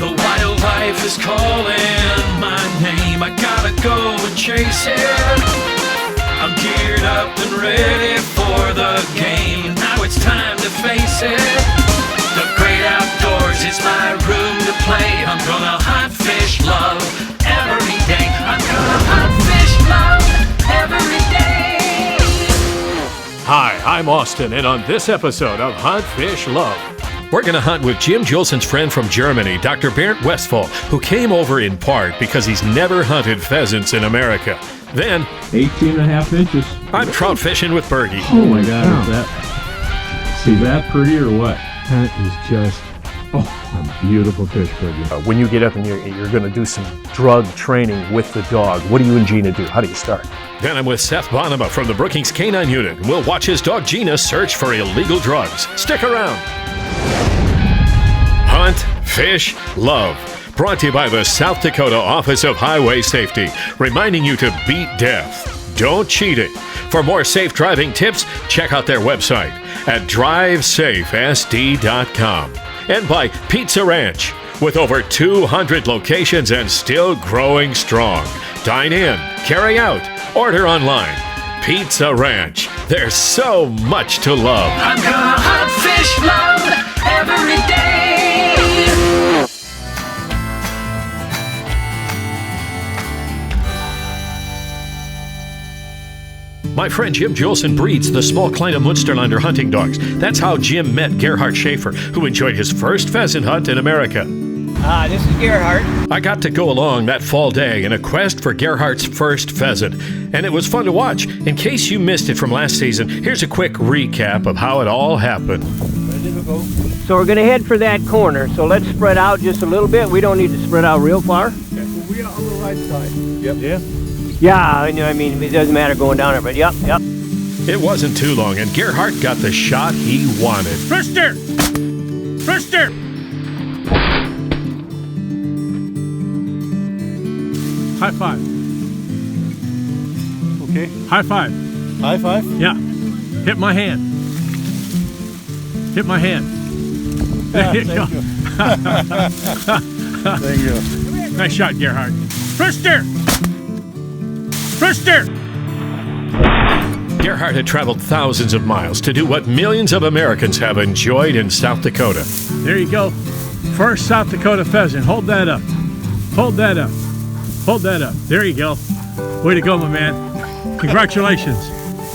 The wildlife is calling my name. I gotta go and chase it. I'm geared up and ready for the game. Now it's time to face it. The great outdoors is my room to play. I'm gonna hunt, fish, love every day. I'm gonna hunt, fish, love every day. Hi, I'm Austin, and on this episode of Hunt, Fish, Love, we're going to hunt with Jim Juleson's friend from Germany, Dr. Bernd Westphal, who came over in part because he's never hunted pheasants in America. Then, 18.5 inches. I'm trout fishing with Bergie. Oh my God, is that pretty or what? That is just a beautiful fish, Bergie. When you get up and you're going to do some drug training with the dog, what do you and Gina do? How do you start? Then I'm with Seth Bonema from the Brookings Canine Unit. We'll watch his dog Gina search for illegal drugs. Stick around. Hunt, Fish, Love. Brought to you by the South Dakota Office of Highway Safety, reminding you to beat death. Don't cheat it. For more safe driving tips, check out their website at drivesafesd.com. And by Pizza Ranch, with over 200 locations and still growing strong. Dine in, carry out, order online. Pizza Ranch. There's so much to love. I'm gonna hunt, fish, love every day. My friend Jim Juleson breeds the small Kleine Munsterlander hunting dogs. That's how Jim met Gerhard Schaefer, who enjoyed his first pheasant hunt in America. This is Gerhard. I got to go along that fall day in a quest for Gerhard's first pheasant, and it was fun to watch. In case you missed it from last season, here's a quick recap of how it all happened. So we're going to head for that corner, so let's spread out just a little bit. We don't need to spread out real far. Okay. Well, we are on the right side. Yep. Yeah. Yeah, I mean, it doesn't matter going down it, but yep. It wasn't too long, and Gerhard got the shot he wanted. Frister! High five. Okay. High five. High five? Yeah. Hit my hand. There you go. Thank you. Nice shot, Gerhard. Frister! Gerhard had traveled thousands of miles to do what millions of Americans have enjoyed in South Dakota. There you go. First South Dakota pheasant. Hold that up. There you go. Way to go, my man. Congratulations.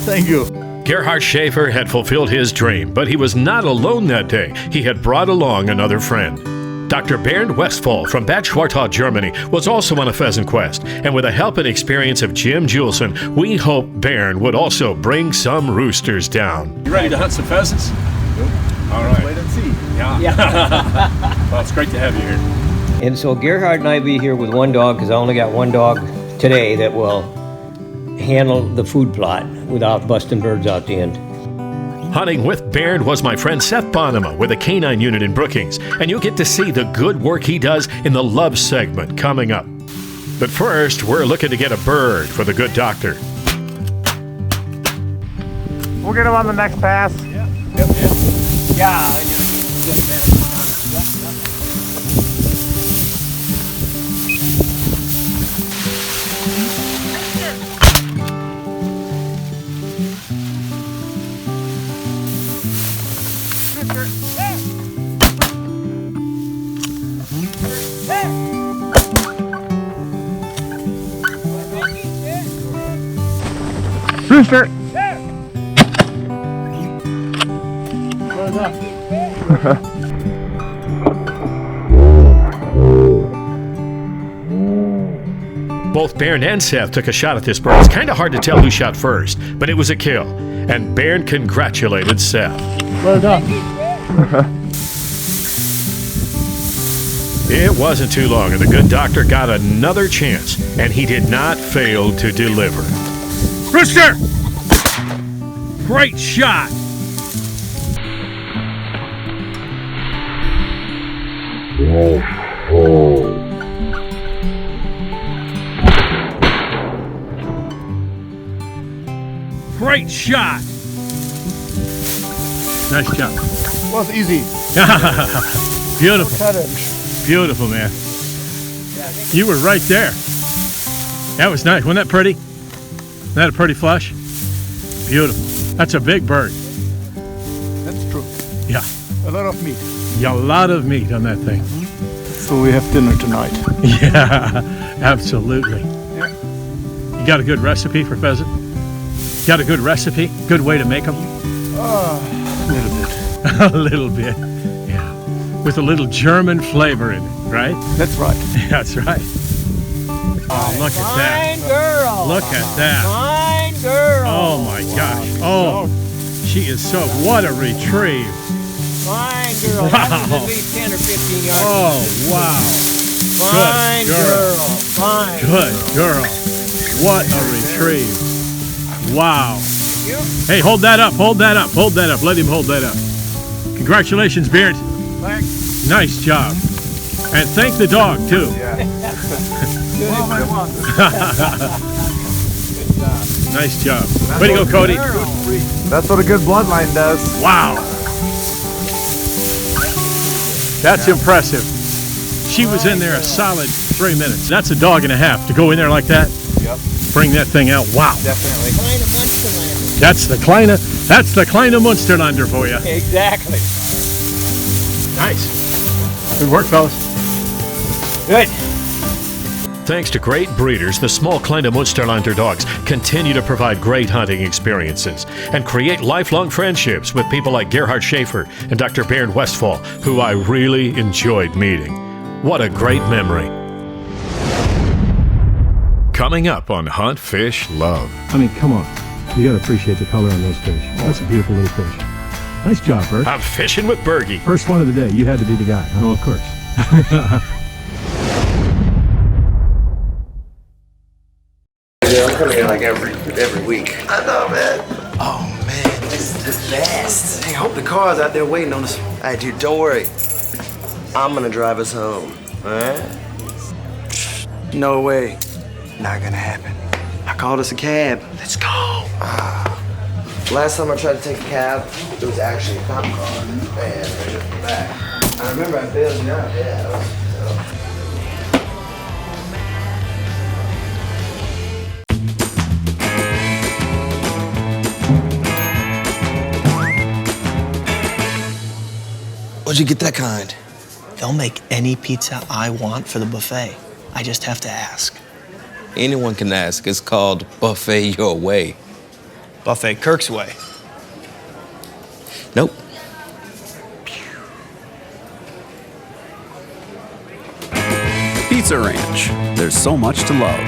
Thank you. Gerhard Schaefer had fulfilled his dream, but he was not alone that day. He had brought along another friend. Dr. Bernd Westphal from Bad Schwartau, Germany, was also on a pheasant quest, and with the help and experience of Jim Juleson, we hope Bernd would also bring some roosters down. You ready to hunt some pheasants? Yep. All right. Wait and see. Yeah. Well, it's great to have you here. And so Gerhard and I be here with one dog, because I only got one dog today that will handle the food plot without busting birds out the end. Hunting with Bernd was my friend Seth Bonema with a canine unit in Brookings, and you'll get to see the good work he does in the love segment coming up. But first, we're looking to get a bird for the good doctor. We'll get him on the next pass. Yeah. Rooster! Both Bernd and Seth took a shot at this bird. It's kind of hard to tell who shot first, but it was a kill, and Bernd congratulated Seth. Well done. It wasn't too long, and the good doctor got another chance, and he did not fail to deliver. Rooster! Great shot! Great shot! Nice job. Was easy. Beautiful. Cut it. beautiful, man. You were right there. That was nice. Wasn't that pretty? Isn't that a pretty flush? Beautiful. That's a big bird. That's true. Yeah. A lot of meat. Yeah, a lot of meat on that thing. So we have dinner tonight. Yeah, absolutely. Yeah. You got a good recipe for pheasant? Got a good recipe? Good way to make them? A little bit. A little bit, yeah. With a little German flavor in it, right? That's right. That's right. Oh, look at that. Fine girl. Look at that. Fine girl. Oh my gosh. Oh, she is so, what a retrieve. Fine girl. Wow. That was at least 10 or 15 yards. Oh, wow. Fine good girl. Fine. Good girl. What a retrieve. Wow. You? Hey, hold that up. Hold that up. Hold that up. Let him hold that up. Congratulations, Beard. Thanks. Nice job. And thank the dog, too. Yeah. Well, I want. Nice job. Way to go, Cody. That's what a good bloodline does. Wow. That's impressive. She was in there a solid 3 minutes. That's a dog and a half to go in there like that. Yep. Bring that thing out. Wow. Definitely. Kleine Munsterlander. That's the Kleine Munsterlander for you. Exactly. Nice. Good work, fellas. Good. Thanks to great breeders, the small Kleine Munsterlander dogs continue to provide great hunting experiences and create lifelong friendships with people like Gerhard Schaefer and Dr. Bernd Westphal, who I really enjoyed meeting. What a great memory. Coming up on Hunt, Fish, Love. I mean, come on. You gotta appreciate the color on those fish. That's a beautiful little fish. Nice job, Bert. I'm fishing with Bergie. First one of the day. You had to be the guy. Oh, of course. Yeah, I'm coming here like every week. I know, man. Oh, man, this is the best. Hey, I hope the car's out there waiting on us. Hey, dude, don't worry. I'm gonna drive us home, all right? No way. Not gonna happen. I called us a cab. Let's go. Last time I tried to take a cab, it was actually a cop car. Man, I just went back. I remember I bailed you out. Yeah, that was... Where'd you get that kind? They'll make any pizza I want for the buffet. I just have to ask. Anyone can ask. It's called Buffet Your Way. Buffet Kirk's Way. Nope. Pizza Ranch. There's so much to love.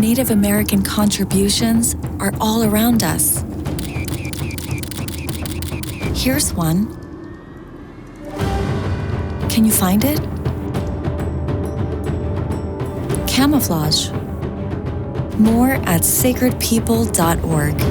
Native American contributions are all around us. Here's one. Can you find it? Camouflage. More at sacredpeople.org.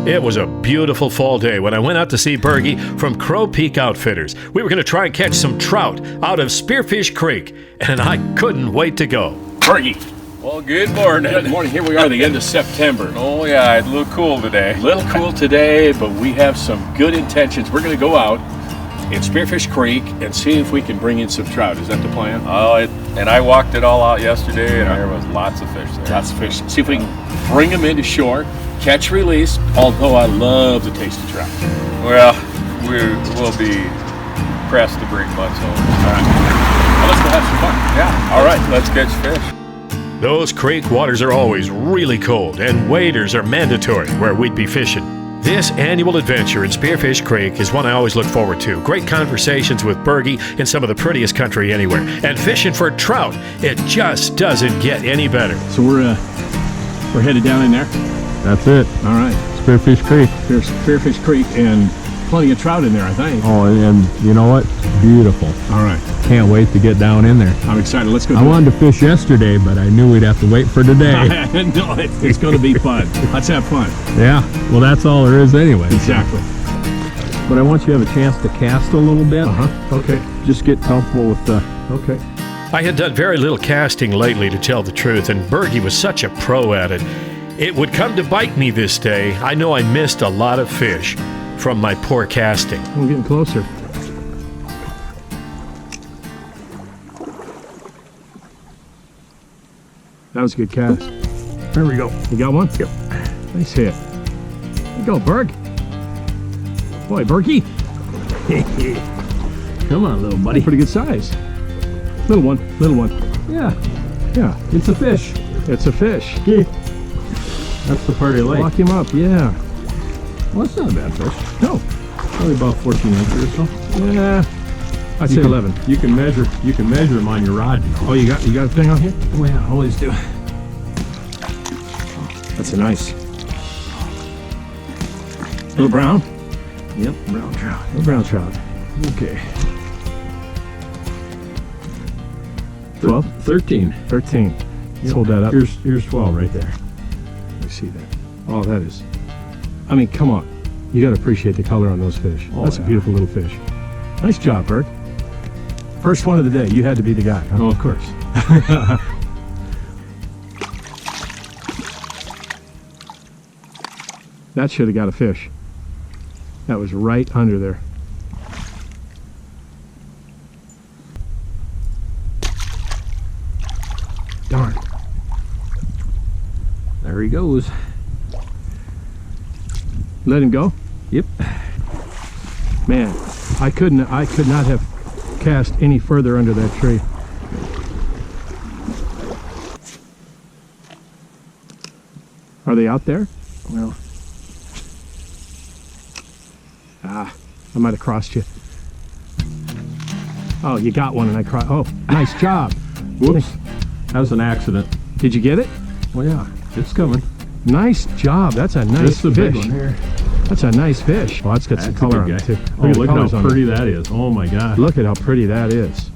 It was a beautiful fall day when I went out to see Bergie from Crow Peak Outfitters. We were going to try and catch some trout out of Spearfish Creek, and I couldn't wait to go. Bergie. Well, good morning. Good morning. Here we are, the end of September. Oh, yeah, it's a little cool today. A little cool today, but we have some good intentions. We're going to go out in Spearfish Creek and see if we can bring in some trout. Is that the plan? Oh, and I walked it all out yesterday, and there was lots of fish there. Lots of fish. See if we can bring them into shore, catch release, although I love the taste of trout. Well, we'll be pressed to bring butts home. All right. Well, let's go have some fun. Yeah. All right, let's catch fish. Those creek waters are always really cold, and waders are mandatory where we'd be fishing. This annual adventure in Spearfish Creek is one I always look forward to. Great conversations with Bergie in some of the prettiest country anywhere. And fishing for trout, it just doesn't get any better. So we're headed down in there? That's it. All right. Spearfish Creek. There's Spearfish Creek and plenty of trout in there, I think. Oh, and you know what? Beautiful. All right. Can't wait to get down in there. I'm excited. Let's go. I wanted to fish yesterday, but I knew we'd have to wait for today. No, it's going to be fun. Let's have fun. Yeah. Well, that's all there is anyway. Exactly. But I want you to have a chance to cast a little bit. Okay. Just get comfortable with the... Okay. I had done very little casting lately, to tell the truth, and Bergie was such a pro at it. It would come to bite me this day. I know I missed a lot of fish from my poor casting. We're getting closer. That was a good cast. There we go. You got one? Yep. Nice hit. There you go, Berg. Boy, Bergie. Come on, little buddy. Pretty good size. Little one. Little one. Yeah. Yeah. It's a fish. It's a fish. That's the part I like. Lock him up, yeah. Well, that's not a bad fish. No. Probably about 14 inches or so. Yeah. I'd say 11. You can measure them on your rod. Oh, you got a thing on here? Oh yeah, always do. That's a nice. Little brown? Yep, brown trout. Little brown trout. Okay. 12? 13. 13. Let's hold that up. Here's 12 right there. Let me see that. Oh, that is. I mean, come on. You got to appreciate the color on those fish. Oh, that's a beautiful little fish. Nice job, Bert. First one of the day. You had to be the guy. Huh? Oh, of course. That should have got a fish. That was right under there. Darn. There he goes. Let him go? Yep. Man, I could not have cast any further under that tree. Are they out there? Well, I might have crossed you. Oh, you got one and I crossed. Oh, nice job. Whoops. That was an accident. Did you get it? Well, yeah, it's coming. Nice job. That's a nice fish. Big one here. That's a nice fish. Oh, that's got some color on it too. Oh, look at how pretty that is. Oh my God. Look at how pretty that is.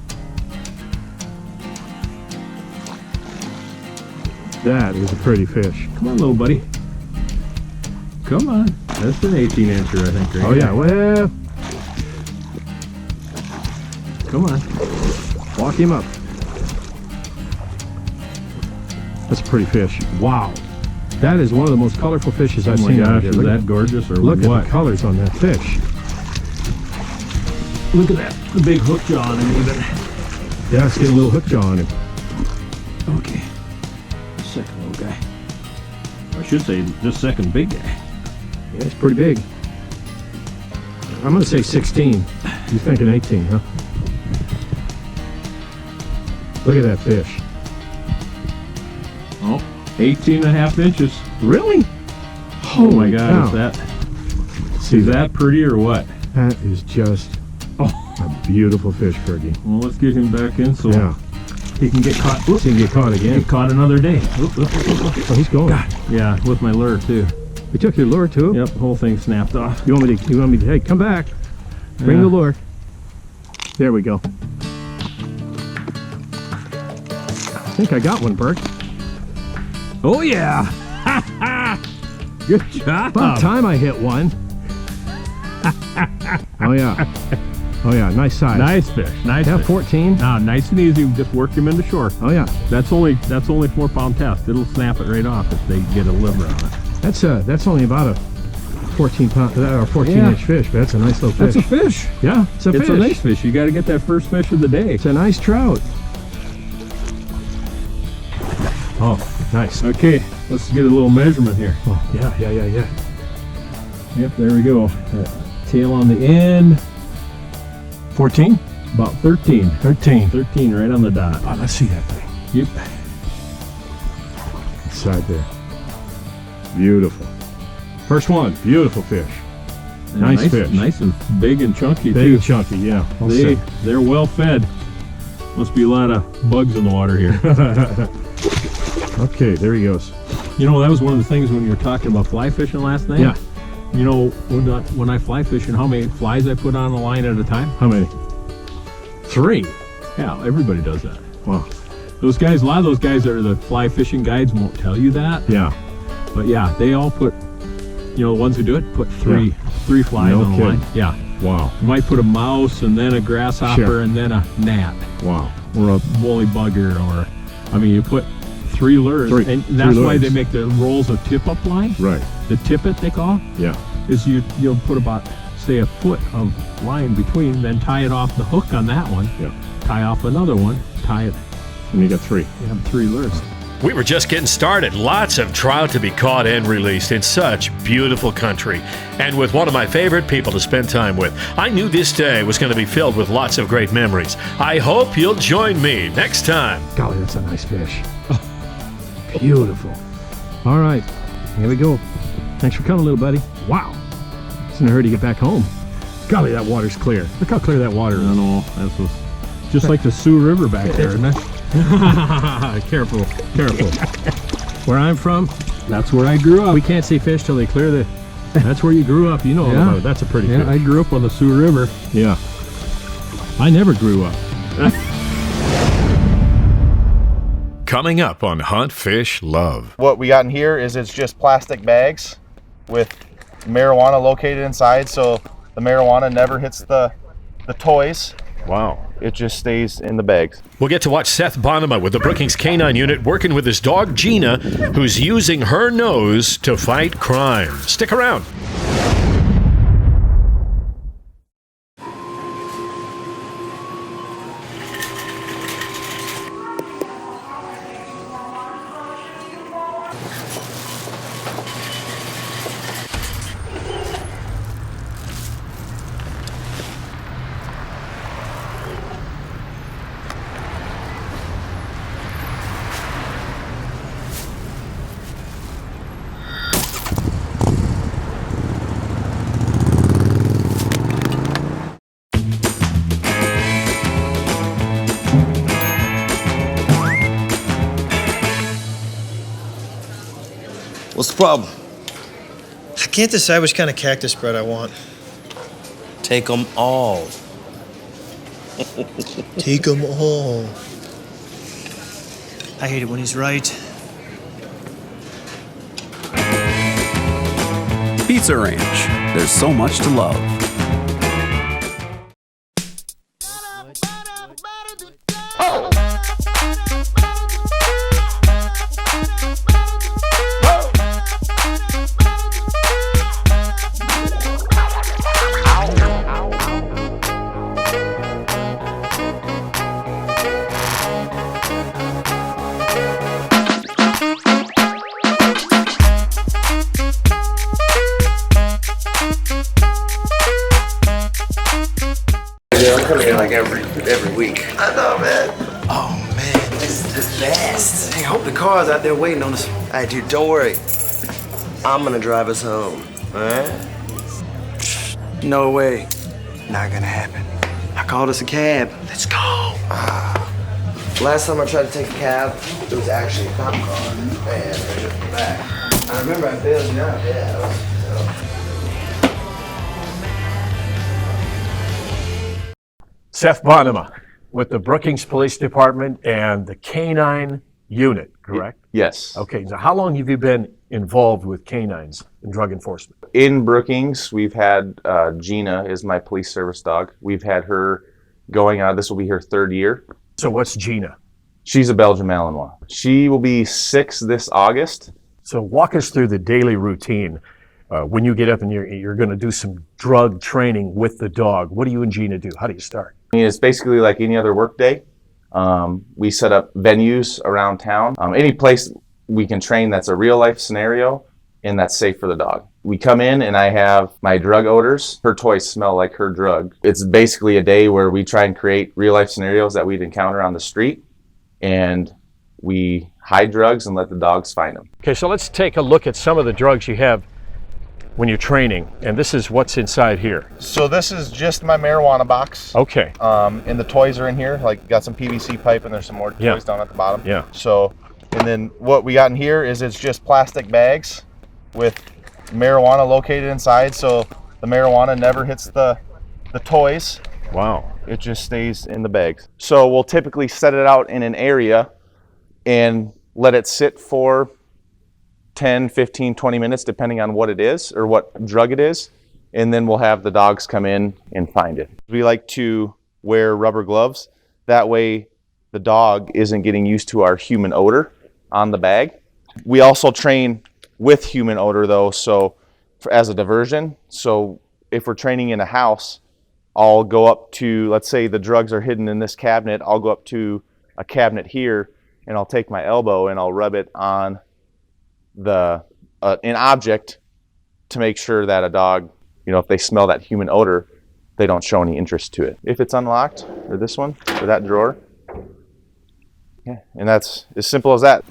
That is a pretty fish. Come on, little buddy. Come on. That's an 18-incher, I think. Right? Oh yeah. Well, come on. Walk him up. That's a pretty fish. Wow. That is one of the most colorful fishes I've seen. Oh my gosh, is that gorgeous or what? Look at the colors on that fish. Look at that, the big hook jaw on him even. Yeah, let's get a little hook jaw on him. Okay. Second little guy. I should say just second big guy. Yeah, it's pretty big. I'm gonna say 16. You're thinking 18, huh? Look at that fish. Oh. 18.5 inches. Really? Oh my God, is that pretty or what? That is just a beautiful fish, Fergie. Well, let's get him back in so he can get caught. Oops, he can get caught again. Get caught another day. Oh, he's going. God. Yeah, with my lure too. We took your lure too? Yep, the whole thing snapped off. You want me to, hey, come back. Bring the lure. There we go. I think I got one, Bert. Oh yeah! Good job! About time I hit one. Oh yeah. Oh yeah, nice size. Nice fish. Nice. Yeah, 14. Nice and easy. Just work him into shore. Oh yeah. That's only 4-pound test. It'll snap it right off if they get a liver on it. That's only about a 14-pound or 14-inch fish, but that's a nice little fish. That's a fish. Yeah, it's a fish. It's a nice fish. You got to get that first fish of the day. It's a nice trout. Oh, nice. Okay, let's get a little measurement here. Oh, yeah. Yep, there we go. Tail on the end. 14? About 13. 13 right on the dot. Oh, let's see that thing. Yep. Side there. Beautiful. First one. Beautiful fish. Nice fish. Nice and big and chunky, Big too. and chunky, yeah. They're well fed. Must be a lot of bugs in the water here. Okay, there he goes. You know, that was one of the things when you were talking about fly fishing last night. Yeah. You know, when I fly fishing, how many flies I put on a line at a time? How many? 3. Yeah, everybody does that. Wow. Those guys, a lot of those guys that are the fly fishing guides won't tell you that. Yeah. But yeah, they all put, you know, the ones who do it, put three flies No on the kidding. line. Yeah. Wow. You might put a mouse and then a grasshopper Sure. and then a gnat. Wow. Or a woolly bugger, or, I mean, you put 3 lures. And that's why lures. they make the rolls of tip-up line. Right. The tippet, they call. Yeah. Is you'll put about, say, a foot of line between, then tie it off the hook on that one. Yeah. Tie off another one, tie it. And you got 3. You have 3 lures. We were just getting started. Lots of trout to be caught and released in such beautiful country. And with one of my favorite people to spend time with. I knew this day was going to be filled with lots of great memories. I hope you'll join me next time. Golly, that's a nice fish. Beautiful. All right, here we go. Thanks for coming, little buddy. Wow. It's in a hurry to get back home. Golly, that water's clear. Look how clear that water is. I know, that's what's just like the Sioux River back there, isn't it? Careful. Where I'm from, that's where I grew up. We can't see fish till they clear the... That's where you grew up. You know all about it. That's a pretty fish. I grew up on the Sioux River. Yeah. I never grew up. Coming up on Hunt, Fish, Love. What we got in here is it's just plastic bags with marijuana located inside, so the marijuana never hits the toys. Wow. It just stays in the bags. We'll get to watch Seth Bonema with the Brookings Canine Unit working with his dog Gina, who's using her nose to fight crime. Stick around. What's the problem? I can't decide which kind of cactus spread I want. Take them all. Take them all. I hate it when he's right. Pizza Ranch. There's so much to love. I'm coming here like every week. I know, man. Oh, man, this is the best. Hey, I hope the car's out there waiting on us. Hey, dude, don't worry. I'm gonna drive us home, all right? No way. Not gonna happen. I called us a cab. Let's go. Last time I tried to take a cab, it was actually a cop car. Man, they took me back. I remember I bailed you out. Yeah, Seth Bonema with the Brookings Police Department and the Canine Unit, correct? Yes. Okay, so how long have you been involved with canines in drug enforcement? In Brookings, we've had Gina is my police service dog. We've had her going on, this will be her 3rd year. So what's Gina? She's a Belgian Malinois. She will be 6 this August. So walk us through the daily routine. When you get up and you're going to do some drug training with the dog, what do you and Gina do? How do you start? I mean, it's basically like any other work day. We set up venues around town. Any place we can train that's a real life scenario and that's safe for the dog. We come in and I have my drug odors. Her toys smell like her drug. It's basically a day where we try and create real life scenarios that we'd encounter on the street, and we hide drugs and let the dogs find them. Okay, so let's take a look at some of the drugs you have when you're training, and this is what's inside here. So this is just my marijuana box. Okay. And the toys are in here. Like, got some PVC pipe, and there's some more toys down at the bottom. Yeah. So, and then what we got in here is it's just plastic bags with marijuana located inside, so the marijuana never hits the toys. Wow. It just stays in the bags. So we'll typically set it out in an area and let it sit for 10, 15, 20 minutes, depending on what it is or what drug it is. And then we'll have the dogs come in and find it. We like to wear rubber gloves. That way the dog isn't getting used to our human odor on the bag. We also train with human odor though, so as a diversion. So if we're training in a house, I'll go up to, let's say the drugs are hidden in this cabinet, I'll go up to a cabinet here and I'll take my elbow and I'll rub it on an object to make sure that a dog, you know, if they smell that human odor, they don't show any interest to it. If it's unlocked, or this one, or that drawer, yeah, and that's as simple as that.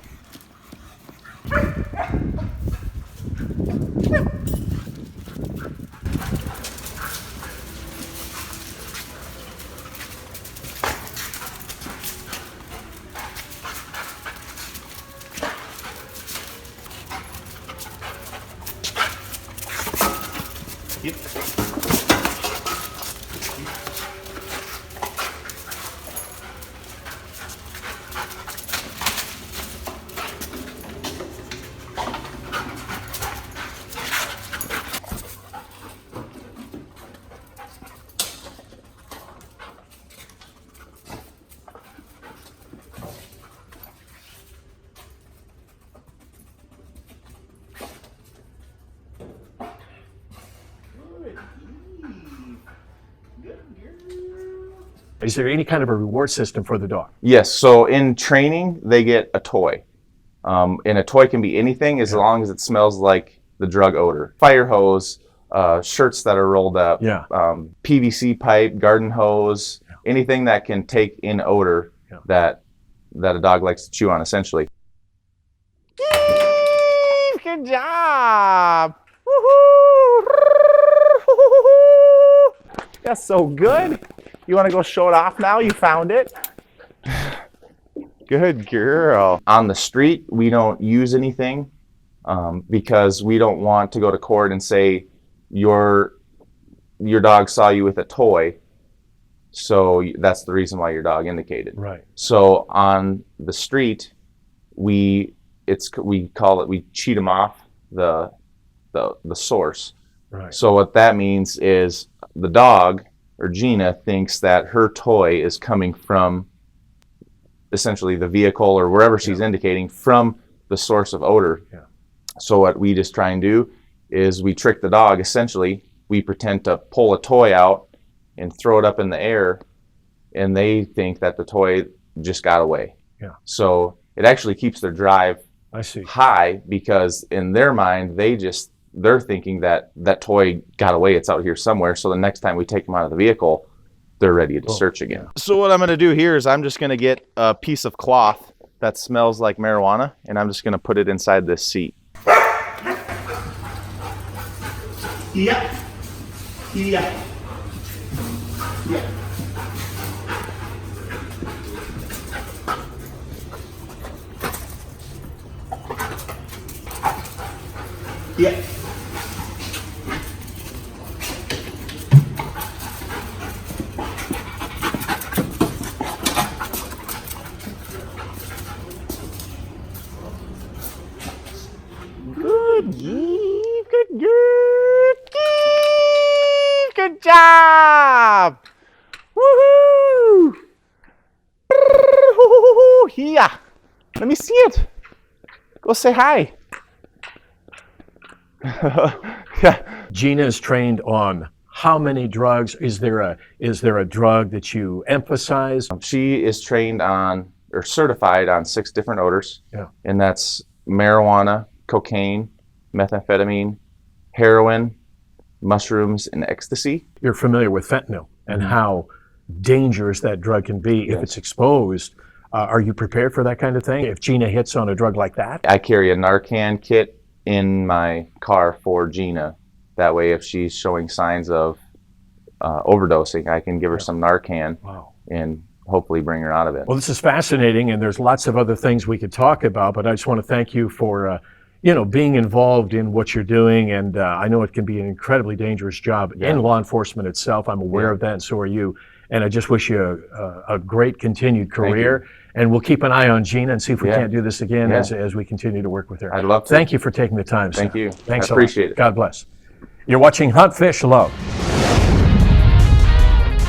Is there any kind of a reward system for the dog? Yes, so in training, they get a toy. And a toy can be anything as long as it smells like the drug odor. Fire hose, shirts that are rolled up, PVC pipe, garden hose, anything that can take in odor that a dog likes to chew on, essentially. Good job! Woohoo! That's so good. You want to go show it off now? You found it? Good girl. On the street, we don't use anything because we don't want to go to court and say your dog saw you with a toy, so that's the reason why your dog indicated. Right. So on the street, we cheat them off the source. Right. So what that means is the dog, or Gina, thinks that her toy is coming from essentially the vehicle or wherever she's indicating from the source of odor. Yeah. So what we just try and do is we trick the dog. Essentially, we pretend to pull a toy out and throw it up in the air, and they think that the toy just got away. Yeah. So it actually keeps their drive high because in their mind, they're thinking that that toy got away, it's out here somewhere. So the next time we take them out of the vehicle, they're ready to search again. So what I'm gonna do here is I'm just gonna get a piece of cloth that smells like marijuana, and I'm just gonna put it inside this seat. Yeah. Yeah. Yeah. Yeah. Good, Eve. Good girl. Eve. Good job. Woohoo! Here. Let me see it. Go say hi. Yeah. Gina is trained on how many drugs? Is there a drug that you emphasize? She is trained on or certified on 6 different odors. Yeah. And that's marijuana, cocaine, methamphetamine, heroin, mushrooms, and ecstasy. You're familiar with fentanyl and how dangerous that drug can be if it's exposed. Are you prepared for that kind of thing? If Gina hits on a drug like that? I carry a Narcan kit in my car for Gina That way, if she's showing signs of overdosing, I can give her some Narcan and hopefully bring her out of it. Well, this is fascinating, and there's lots of other things we could talk about, but I just want to thank you for being involved in what you're doing, and I know it can be an incredibly dangerous job in law enforcement itself. I'm aware of that, and so are you. And I just wish you a great continued career. And we'll keep an eye on Gina and see if we can't do this again as we continue to work with her. I'd love to. Thank you for taking the time, sir. Thank you. Thanks I appreciate it. God bless. You're watching Hunt, Fish, Love.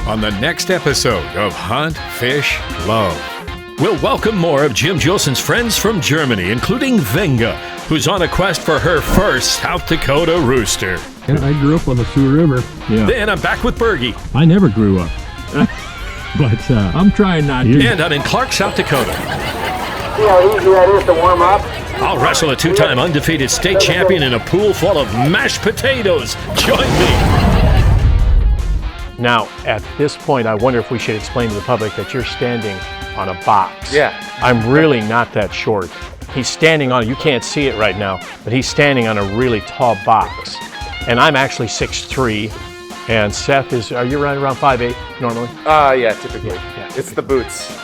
On the next episode of Hunt, Fish, Love, we'll welcome more of Jim Gilson's friends from Germany, including Venga, who's on a quest for her first South Dakota rooster. And I grew up on the Sioux River. Yeah. Then I'm back with Bergie. I never grew up. But I'm trying not to. And I'm in Clark, South Dakota. See how easy that is to warm up? I'll wrestle a two-time undefeated state champion in a pool full of mashed potatoes. Join me. Now, at this point, I wonder if we should explain to the public that you're standing on a box. Yeah. I'm really not that short. He's standing on, you can't see it right now, but he's standing on a really tall box. And I'm actually 6'3", and Seth is, are you right around 5'8" normally? Yeah, typically. Yeah. It's the boots.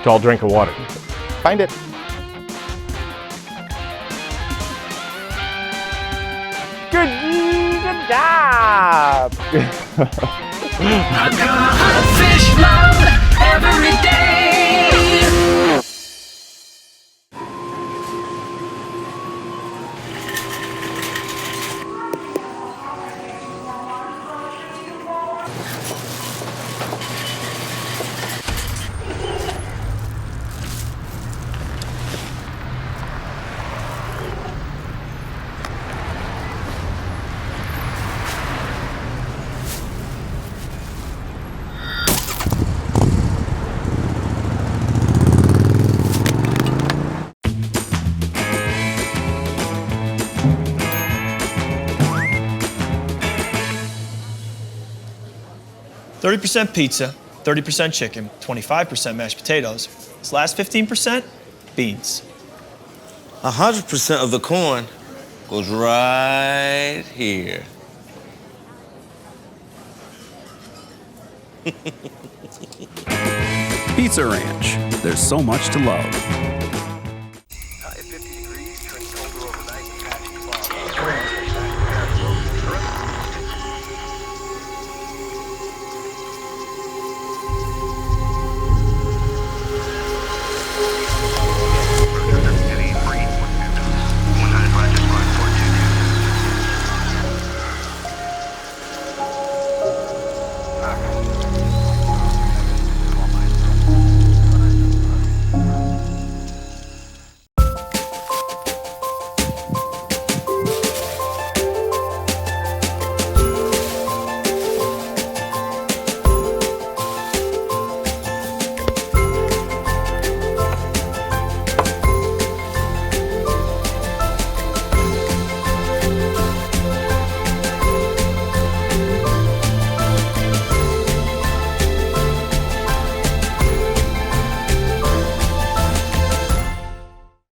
Tall drink of water. Find it. Good job. I'm gonna hunt, fish, love every day. %30 pizza, 30% chicken, 25% mashed potatoes. This last 15%, beans. 100% of the corn goes right here. Pizza Ranch. There's so much to love.